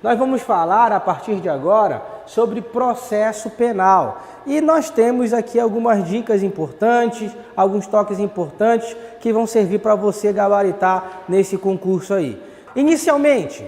Nós vamos falar a partir de agora sobre processo penal. E nós temos aqui algumas dicas importantes, alguns toques importantes que vão servir para você gabaritar nesse concurso aí. Inicialmente,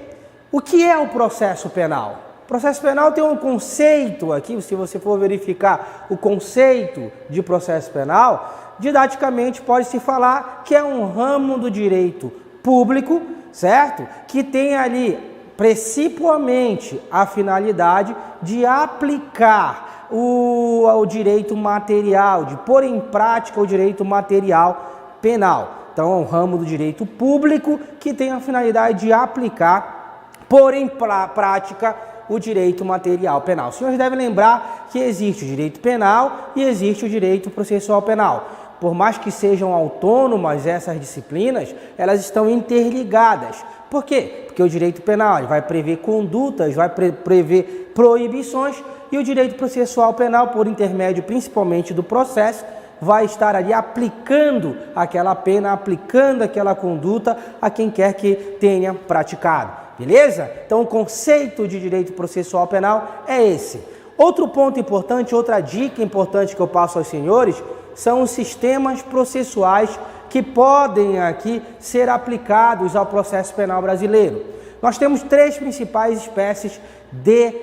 o que é o processo penal? O processo penal tem um conceito aqui, se você for verificar o conceito de processo penal, didaticamente pode-se falar que é um ramo do direito público, certo? Que tem ali principalmente a finalidade de aplicar o direito material, de pôr em prática o direito material penal. Então é um ramo do direito público que tem a finalidade de aplicar, pôr em prática o direito material penal. Os senhores devem lembrar que existe o direito penal e existe o direito processual penal. Por mais que sejam autônomas essas disciplinas, elas estão interligadas. Por quê? Porque o direito penal vai prever condutas, vai prever proibições, e o direito processual penal, por intermédio principalmente do processo, vai estar ali aplicando aquela pena, aplicando aquela conduta a quem quer que tenha praticado. Beleza? Então o conceito de direito processual penal é esse. Outro ponto importante, outra dica importante que eu passo aos senhores, são os sistemas processuais que podem aqui ser aplicados ao processo penal brasileiro. Nós temos três principais espécies de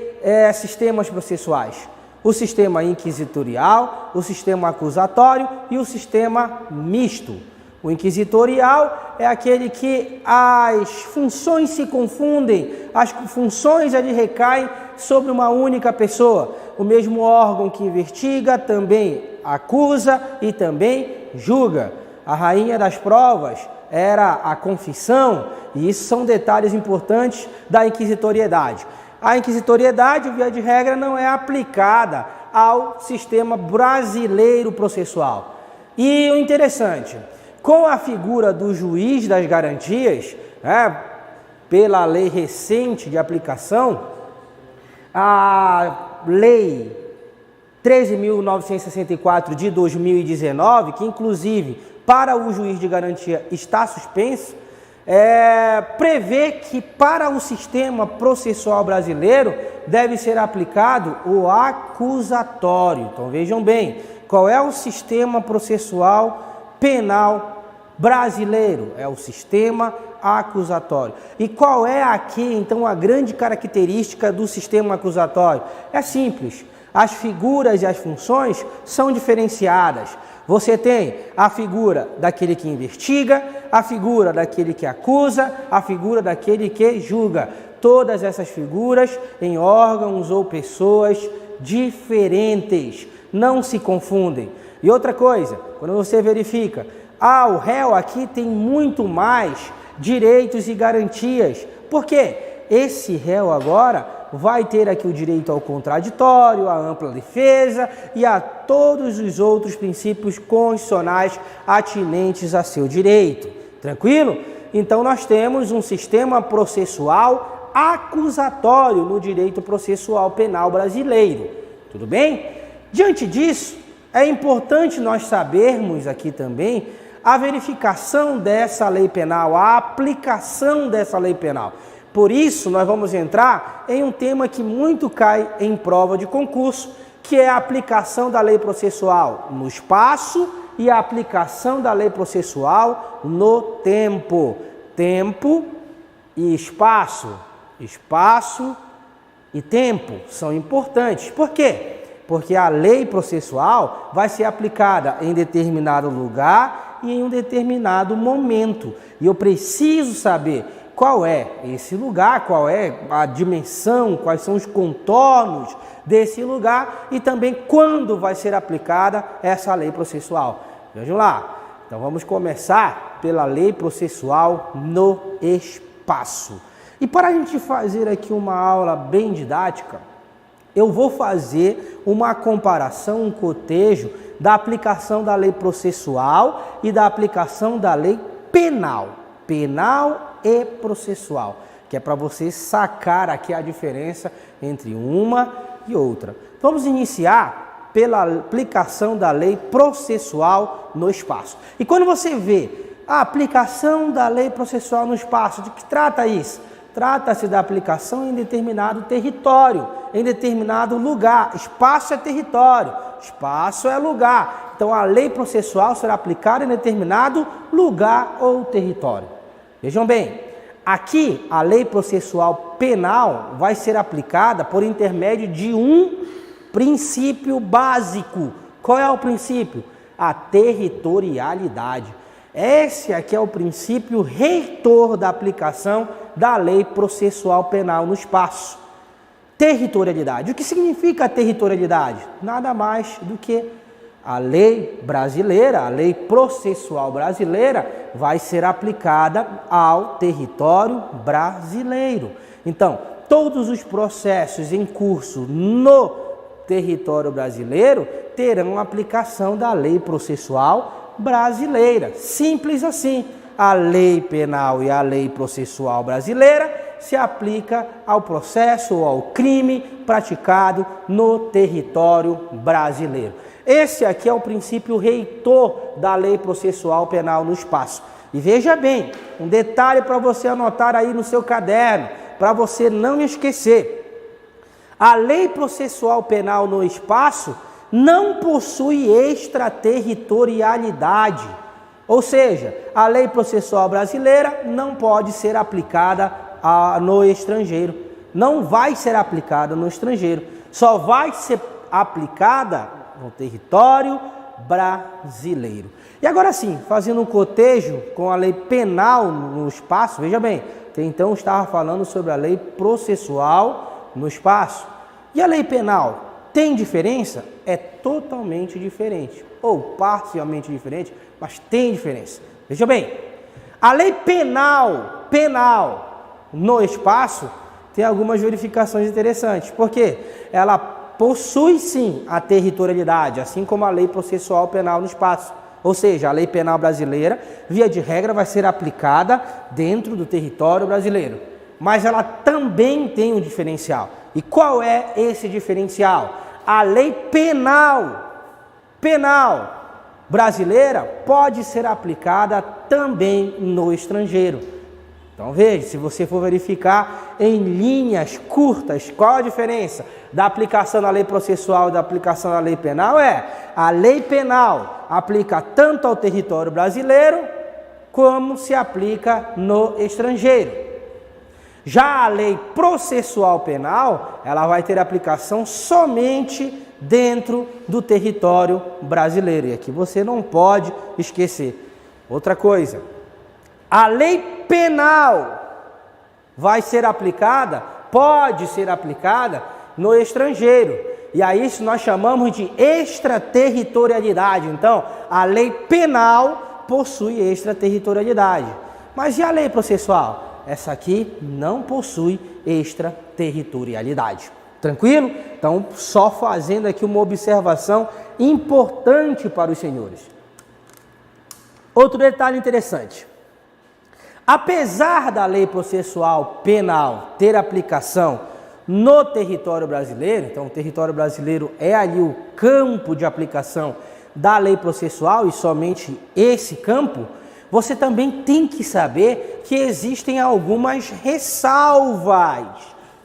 sistemas processuais: o sistema inquisitorial, o sistema acusatório e o sistema misto. O inquisitorial é aquele que as funções se confundem, as funções ali recaem sobre uma única pessoa. O mesmo órgão que investiga também acusa e também julga. A rainha das provas era a confissão, e isso são detalhes importantes da inquisitoriedade. A inquisitoriedade, via de regra, não é aplicada ao sistema brasileiro processual. E o interessante, com a figura do juiz das garantias, pela lei recente de aplicação, a lei 13.964 de 2019, que inclusive para o juiz de garantia está suspenso, prevê que para o sistema processual brasileiro deve ser aplicado o acusatório. Então vejam bem, qual é o sistema processual penal brasileiro? É o sistema acusatório. E qual é aqui então a grande característica do sistema acusatório? É simples, as figuras e as funções são diferenciadas. Você tem a figura daquele que investiga, a figura daquele que acusa, a figura daquele que julga. Todas essas figuras em órgãos ou pessoas diferentes, não se confundem. E outra coisa, quando você verifica, o réu aqui tem muito mais direitos e garantias. Por quê? Esse réu agora vai ter aqui o direito ao contraditório, à ampla defesa e a todos os outros princípios constitucionais atinentes a seu direito. Tranquilo? Então nós temos um sistema processual acusatório no direito processual penal brasileiro. Tudo bem? Diante disso, é importante nós sabermos aqui também a verificação dessa lei penal, a aplicação dessa lei penal. Por isso, nós vamos entrar em um tema que muito cai em prova de concurso, que é a aplicação da lei processual no espaço e a aplicação da lei processual no tempo. Tempo e espaço. Espaço e tempo são importantes. Por quê? Porque a lei processual vai ser aplicada em determinado lugar e em um determinado momento. E eu preciso saber qual é esse lugar, qual é a dimensão, quais são os contornos desse lugar e também quando vai ser aplicada essa lei processual. Vejam lá, então vamos começar pela lei processual no espaço. E para a gente fazer aqui uma aula bem didática, eu vou fazer uma comparação, um cotejo da aplicação da lei processual e da aplicação da lei penal. Penal e processual, que é para você sacar aqui a diferença entre uma e outra. Vamos iniciar pela aplicação da lei processual no espaço. E quando você vê a aplicação da lei processual no espaço, de que trata isso? Trata-se da aplicação em determinado território, em determinado lugar. Espaço é território, espaço é lugar. Então, a lei processual será aplicada em determinado lugar ou território. Vejam bem, aqui a lei processual penal vai ser aplicada por intermédio de um princípio básico. Qual é o princípio? A territorialidade. Esse aqui é o princípio reitor da aplicação da lei processual penal no espaço. Territorialidade. O que significa territorialidade? Nada mais do que a lei brasileira, a lei processual brasileira, vai ser aplicada ao território brasileiro. Então, todos os processos em curso no território brasileiro terão aplicação da lei processual brasileira. Simples assim. A lei penal e a lei processual brasileira se aplica ao processo ou ao crime praticado no território brasileiro. Esse aqui é o princípio reitor da lei processual penal no espaço. E veja bem, um detalhe para você anotar aí no seu caderno, para você não esquecer. A lei processual penal no espaço não possui extraterritorialidade. Ou seja, a lei processual brasileira não pode ser aplicada no estrangeiro. Não vai ser aplicada no estrangeiro. Só vai ser aplicada no território brasileiro. E agora sim, fazendo um cotejo com a lei penal no espaço, veja bem, então estava falando sobre a lei processual no espaço. E a lei penal tem diferença? É totalmente diferente, ou parcialmente diferente, mas tem diferença. Veja bem, a lei penal no espaço tem algumas verificações interessantes, porque ela possui sim a territorialidade, assim como a lei processual penal no espaço. Ou seja, a lei penal brasileira, via de regra, vai ser aplicada dentro do território brasileiro. Mas ela também tem um diferencial. E qual é esse diferencial? A lei penal brasileira pode ser aplicada também no estrangeiro. Então veja, se você for verificar em linhas curtas, qual a diferença da aplicação da lei processual e da aplicação da lei penal? A lei penal aplica tanto ao território brasileiro como se aplica no estrangeiro. Já a lei processual penal, ela vai ter aplicação somente dentro do território brasileiro. E aqui você não pode esquecer. Outra coisa, a lei penal vai ser aplicada, pode ser aplicada no estrangeiro. E aí isso nós chamamos de extraterritorialidade. Então, a lei penal possui extraterritorialidade. Mas e a lei processual? Essa aqui não possui extraterritorialidade. Tranquilo? Então, só fazendo aqui uma observação importante para os senhores. Outro detalhe interessante. Apesar da lei processual penal ter aplicação no território brasileiro, então o território brasileiro é ali o campo de aplicação da lei processual e somente esse campo, você também tem que saber que existem algumas ressalvas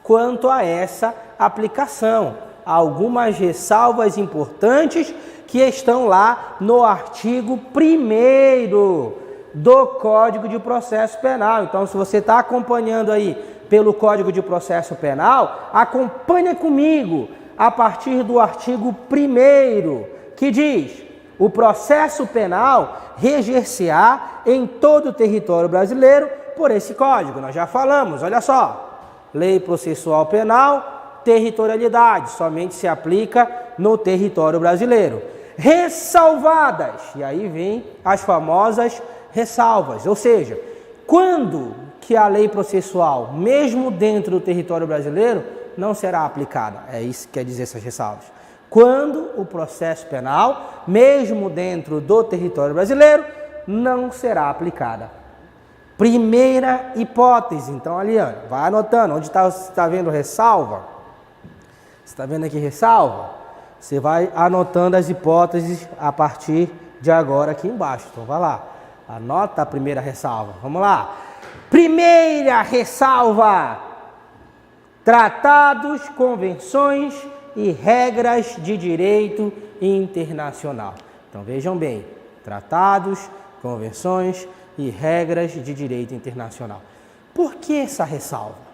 quanto a essa aplicação. Algumas ressalvas importantes que estão lá no artigo 1º do Código de Processo Penal. Então, se você está acompanhando aí pelo Código de Processo Penal, acompanha comigo a partir do artigo 1º, que diz: o processo penal reger-se-á em todo o território brasileiro por esse código. Nós já falamos, olha só, lei processual penal, territorialidade, somente se aplica no território brasileiro. Ressalvadas, e aí vem as famosas ressalvas, ou seja, quando que a lei processual, mesmo dentro do território brasileiro, não será aplicada. É isso que quer dizer essas ressalvas. Quando o processo penal, mesmo dentro do território brasileiro, não será aplicada. Primeira hipótese. Então, ali, ó, vai anotando. Onde você está vendo ressalva? Você está vendo aqui ressalva? Você vai anotando as hipóteses a partir de agora aqui embaixo. Então, vai lá. Anota a primeira ressalva. Vamos lá. Primeira ressalva: tratados, convenções e regras de direito internacional. Então vejam bem, tratados, convenções e regras de direito internacional. Por que essa ressalva?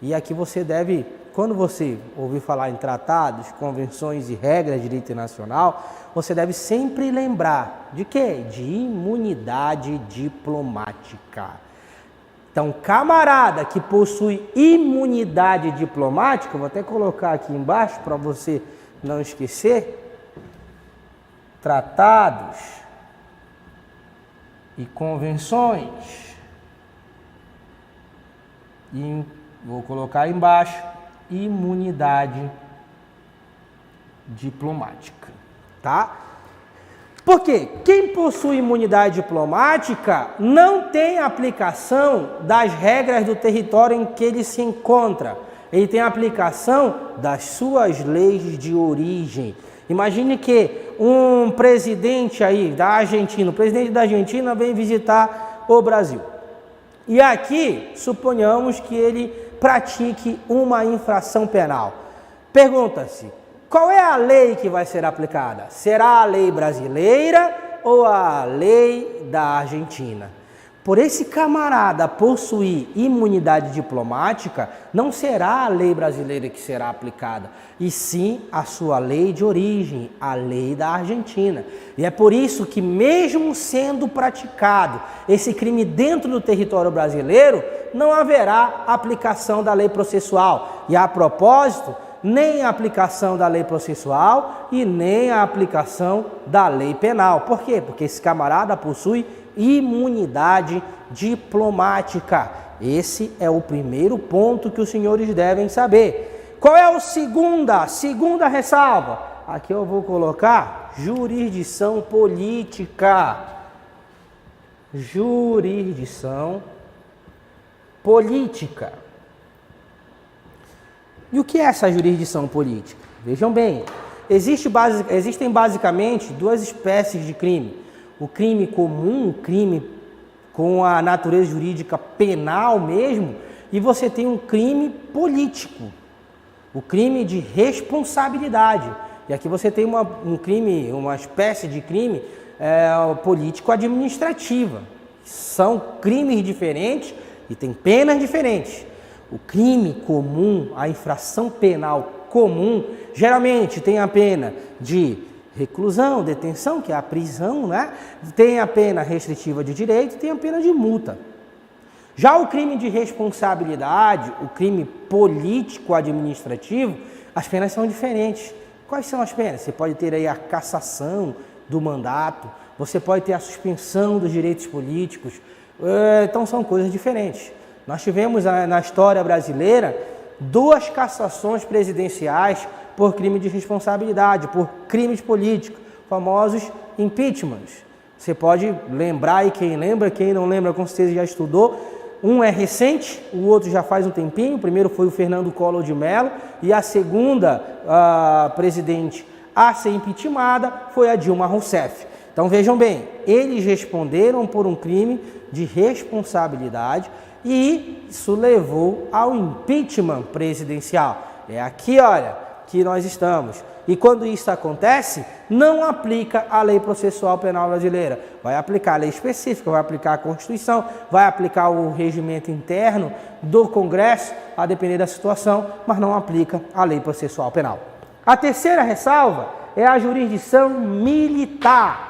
E aqui você deve, quando você ouvir falar em tratados, convenções e regras de direito internacional, você deve sempre lembrar de quê? De imunidade diplomática. Então, camarada que possui imunidade diplomática, vou até colocar aqui embaixo para você não esquecer, tratados e convenções, e vou colocar embaixo, imunidade diplomática, tá? Porque quem possui imunidade diplomática não tem aplicação das regras do território em que ele se encontra. Ele tem aplicação das suas leis de origem. Imagine que um presidente aí da Argentina, o presidente da Argentina vem visitar o Brasil. E aqui, suponhamos que ele pratique uma infração penal. Pergunta-se, qual é a lei que vai ser aplicada? Será a lei brasileira ou a lei da Argentina? Por esse camarada possuir imunidade diplomática, não será a lei brasileira que será aplicada, e sim a sua lei de origem, a lei da Argentina. E é por isso que, mesmo sendo praticado esse crime dentro do território brasileiro, não haverá aplicação da lei processual. E a propósito, nem a aplicação da lei processual e nem a aplicação da lei penal. Por quê? Porque esse camarada possui imunidade diplomática. Esse é o primeiro ponto que os senhores devem saber. Qual é a segunda ressalva? Aqui eu vou colocar jurisdição política. Jurisdição política. E o que é essa jurisdição política? Vejam bem, existem basicamente duas espécies de crime. O crime comum, o crime com a natureza jurídica penal mesmo, e você tem um crime político, o crime de responsabilidade. E aqui você tem uma espécie de crime político-administrativa. São crimes diferentes e têm penas diferentes. O crime comum, a infração penal comum, geralmente tem a pena de reclusão, detenção, que é a prisão, né? Tem a pena restritiva de direito, tem a pena de multa. Já o crime de responsabilidade, o crime político-administrativo, as penas são diferentes. Quais são as penas? Você pode ter aí a cassação do mandato, você pode ter a suspensão dos direitos políticos, então são coisas diferentes. Nós tivemos na história brasileira 2 cassações presidenciais por crime de responsabilidade, por crimes políticos, famosos impeachments. Você pode lembrar, e quem lembra, quem não lembra com certeza já estudou. Um é recente, o outro já faz um tempinho. O primeiro foi o Fernando Collor de Mello e a segunda presidente a ser impeachmentada foi a Dilma Rousseff. Então vejam bem, eles responderam por um crime de responsabilidade e isso levou ao impeachment presidencial. É aqui, olha, que nós estamos. E quando isso acontece, não aplica a lei processual penal brasileira. Vai aplicar a lei específica, vai aplicar a Constituição, vai aplicar o regimento interno do Congresso, a depender da situação, mas não aplica a lei processual penal. A terceira ressalva é a jurisdição militar.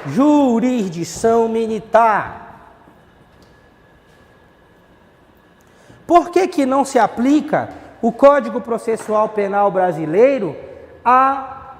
Jurisdição militar. Por que não se aplica o Código Processual Penal brasileiro à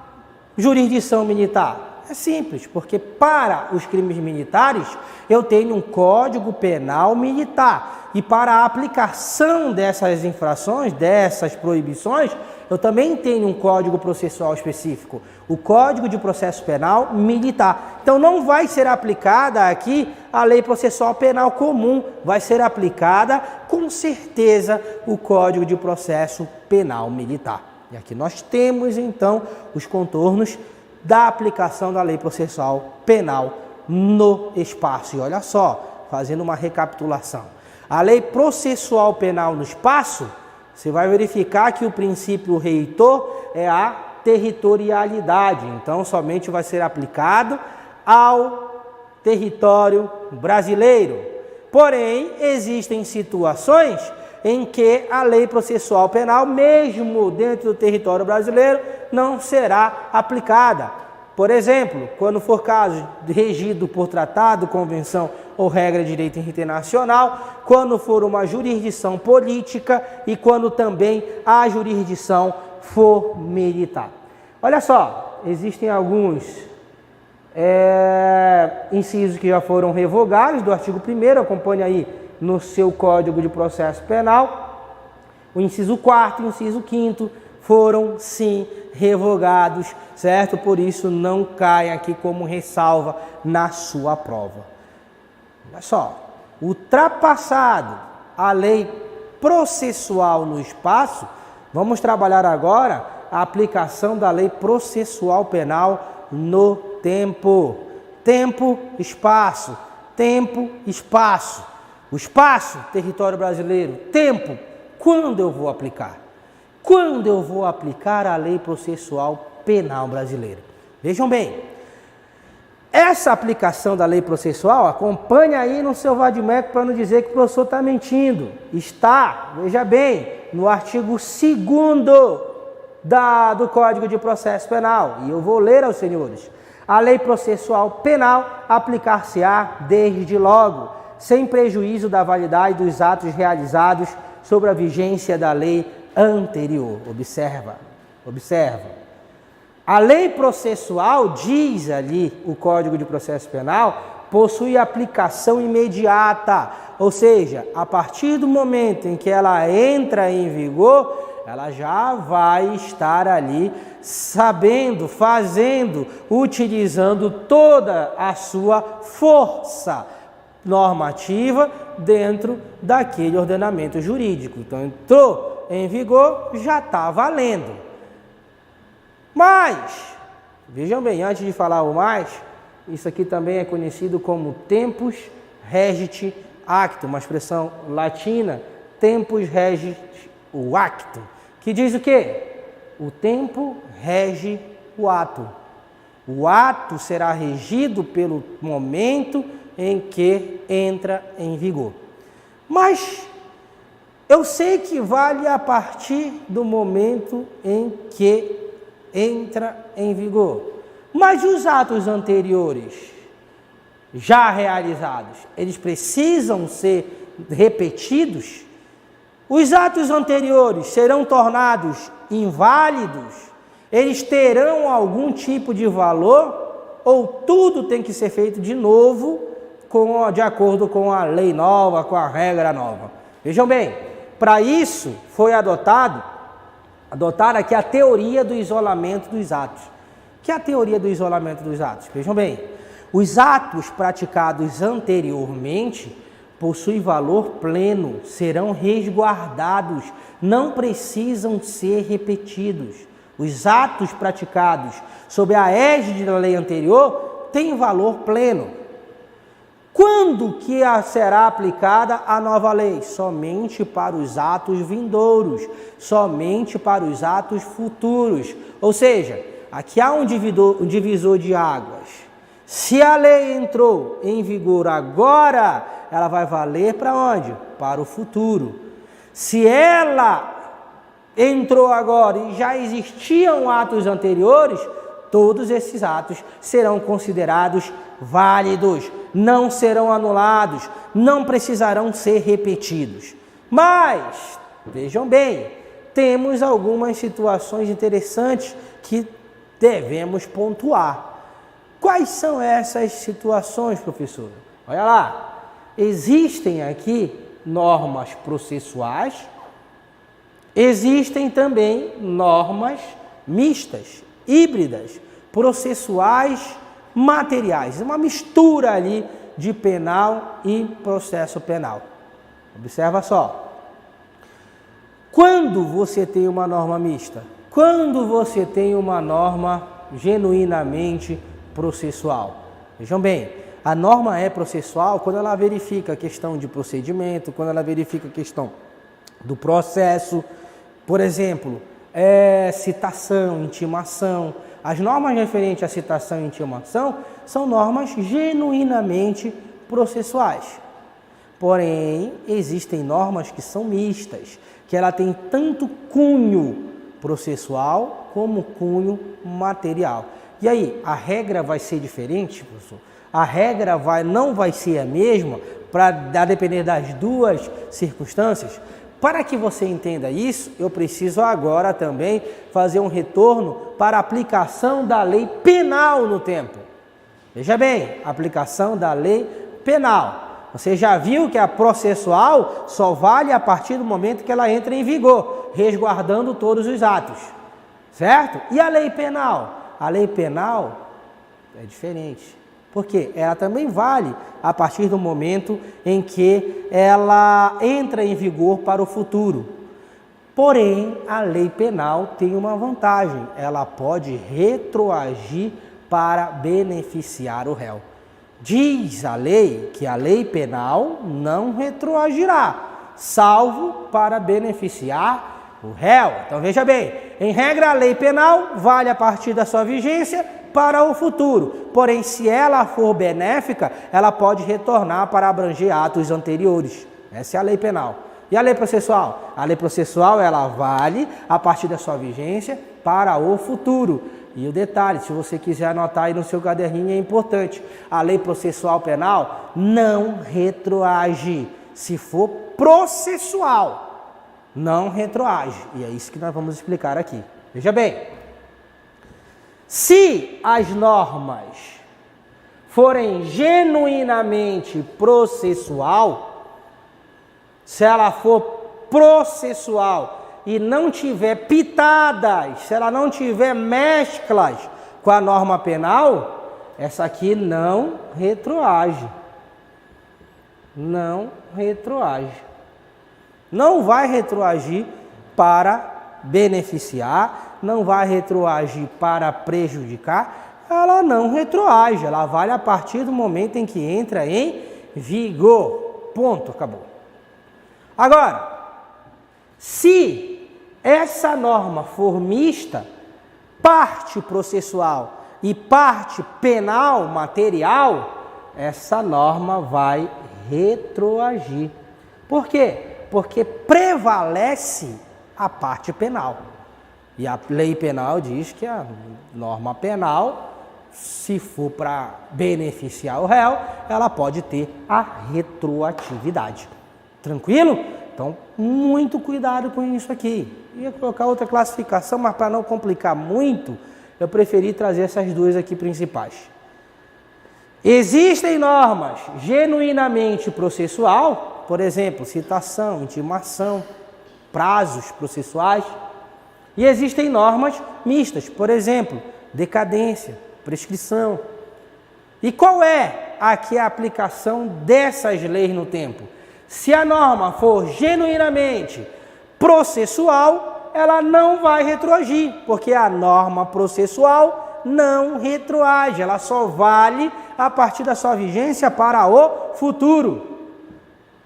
jurisdição militar? É simples, porque para os crimes militares eu tenho um Código Penal militar e para a aplicação dessas infrações, dessas proibições, eu também tenho um Código Processual específico, o Código de Processo Penal Militar. Então não vai ser aplicada aqui a Lei Processual Penal Comum, vai ser aplicada com certeza o Código de Processo Penal Militar. E aqui nós temos então os contornos da aplicação da Lei Processual Penal no espaço. E olha só, fazendo uma recapitulação. A lei processual penal no espaço, você vai verificar que o princípio reitor é a territorialidade. Então, somente vai ser aplicado ao território brasileiro. Porém, existem situações em que a lei processual penal, mesmo dentro do território brasileiro, não será aplicada. Por exemplo, quando for caso regido por tratado, convenção ou regra de direito internacional, quando for uma jurisdição política e quando também a jurisdição for militar. Olha só, existem alguns incisos que já foram revogados do artigo 1º, acompanhe aí no seu Código de Processo Penal. O inciso 4º e o inciso 5º foram sim revogados, certo? Por isso não cai aqui como ressalva na sua prova. Olha só, ultrapassado a lei processual no espaço, vamos trabalhar agora a aplicação da lei processual penal no tempo. Tempo, espaço. Tempo, espaço. O espaço, território brasileiro. Tempo, quando eu vou aplicar? Quando eu vou aplicar a lei processual penal brasileira? Vejam bem, essa aplicação da lei processual, acompanhe aí no seu vadimeco para não dizer que o professor está mentindo. Está, veja bem, no artigo 2º do Código de Processo Penal. E eu vou ler aos senhores. A lei processual penal aplicar-se-á desde logo, sem prejuízo da validade dos atos realizados sobre a vigência da lei anterior. Observa. A lei processual, diz ali o Código de Processo Penal, possui aplicação imediata, ou seja, a partir do momento em que ela entra em vigor, ela já vai estar ali sabendo, fazendo, utilizando toda a sua força normativa dentro daquele ordenamento jurídico. Então, entrou em vigor, já está valendo. Mas, vejam bem, antes de falar o mais, isso aqui também é conhecido como tempus regit actum, uma expressão latina, tempus regit actum, que diz o quê? O tempo rege o ato. O ato será regido pelo momento em que entra em vigor. Mas eu sei que vale a partir do momento em que entra em vigor. Mas os atos anteriores já realizados, eles precisam ser repetidos? Os atos anteriores serão tornados inválidos? Eles terão algum tipo de valor? Ou tudo tem que ser feito de novo, de acordo com a lei nova, com a regra nova? Vejam bem, para isso foi adotada aqui a teoria do isolamento dos atos. O que é a teoria do isolamento dos atos? Vejam bem, os atos praticados anteriormente possuem valor pleno, serão resguardados, não precisam ser repetidos. Os atos praticados sob a égide da lei anterior têm valor pleno. Quando que será aplicada a nova lei? Somente para os atos vindouros, somente para os atos futuros. Ou seja, aqui há um divisor de águas. Se a lei entrou em vigor agora, ela vai valer para onde? Para o futuro. Se ela entrou agora e já existiam atos anteriores, todos esses atos serão considerados válidos, não serão anulados, não precisarão ser repetidos. Mas, vejam bem, temos algumas situações interessantes que devemos pontuar. Quais são essas situações, professor? Olha lá, existem aqui normas processuais, existem também normas mistas, híbridas, processuais, materiais, uma mistura ali de penal e processo penal. Observa só. Quando você tem uma norma mista? Quando você tem uma norma genuinamente processual? Vejam bem, A norma é processual quando ela verifica a questão de procedimento, quando ela verifica a questão do processo, por exemplo, citação, intimação. As normas referentes à citação e intimação são normas genuinamente processuais. Porém, existem normas que são mistas, que ela tem tanto cunho processual como cunho material. E aí, a regra vai ser diferente, professor? A regra não vai ser a mesma para depender das duas circunstâncias? Para que você entenda isso, eu preciso agora também fazer um retorno para a aplicação da lei penal no tempo. Veja bem, aplicação da lei penal. Você já viu que a processual só vale a partir do momento que ela entra em vigor, resguardando todos os atos, certo? E a lei penal? A lei penal é diferente. Porque ela também vale a partir do momento em que ela entra em vigor para o futuro. Porém, a lei penal tem uma vantagem, ela pode retroagir para beneficiar o réu. Diz a lei que a lei penal não retroagirá, salvo para beneficiar o réu. Então veja bem, em regra a lei penal vale a partir da sua vigência para o futuro, porém se ela for benéfica, ela pode retornar para abranger atos anteriores. Essa é a lei penal. E a lei processual? A lei processual ela vale a partir da sua vigência para o futuro. E o detalhe, se você quiser anotar aí no seu caderninho, é importante. A lei processual penal não retroage. Se for processual, não retroage. E é isso que nós vamos explicar aqui. Veja bem, se as normas forem genuinamente processual, se ela for processual e não tiver pitadas, se ela não tiver mesclas com a norma penal, essa aqui não retroage. Não retroage. Não vai retroagir para beneficiar, não vai retroagir para prejudicar, ela não retroage, ela vale a partir do momento em que entra em vigor. Ponto, acabou. Agora, se essa norma for mista, parte processual e parte penal, material, essa norma vai retroagir. Por quê? Porque prevalece a parte penal. E a lei penal diz que a norma penal, se for para beneficiar o réu, ela pode ter a retroatividade. Tranquilo? Então, muito cuidado com isso aqui. Ia colocar outra classificação, mas para não complicar muito, eu preferi trazer essas duas aqui principais. Existem normas genuinamente processual, por exemplo, citação, intimação, prazos processuais. E existem normas mistas, por exemplo, decadência, prescrição. E qual é aqui a aplicação dessas leis no tempo? Se a norma for genuinamente processual, ela não vai retroagir, porque a norma processual não retroage, ela só vale a partir da sua vigência para o futuro.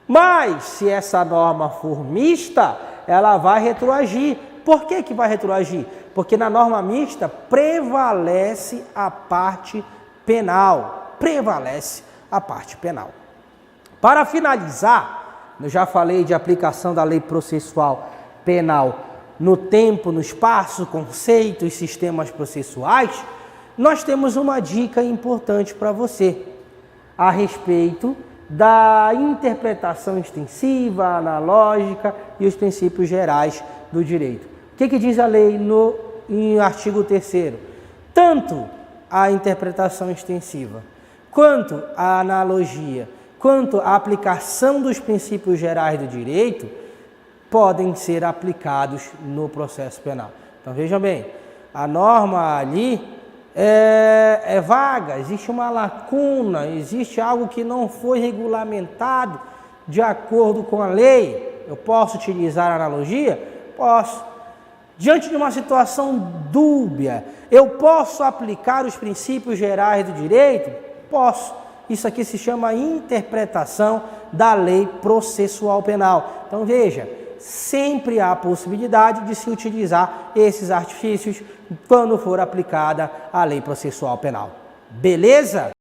Mas, se essa norma for mista, ela vai retroagir. Por que que vai retroagir? Porque na norma mista prevalece a parte penal. Prevalece a parte penal. Para finalizar, eu já falei de aplicação da lei processual penal no tempo, no espaço, conceitos, sistemas processuais. Nós temos uma dica importante para você a respeito da interpretação extensiva, analógica e os princípios gerais do direito. O que diz a lei em artigo 3º? Tanto a interpretação extensiva, quanto a analogia, quanto a aplicação dos princípios gerais do direito podem ser aplicados no processo penal. Então vejam bem, a norma ali é vaga, existe uma lacuna, existe algo que não foi regulamentado de acordo com a lei. Eu posso utilizar a analogia? Posso. Diante de uma situação dúbia, eu posso aplicar os princípios gerais do direito? Posso. Isso aqui se chama interpretação da lei processual penal. Então veja, sempre há a possibilidade de se utilizar esses artifícios quando for aplicada a lei processual penal. Beleza?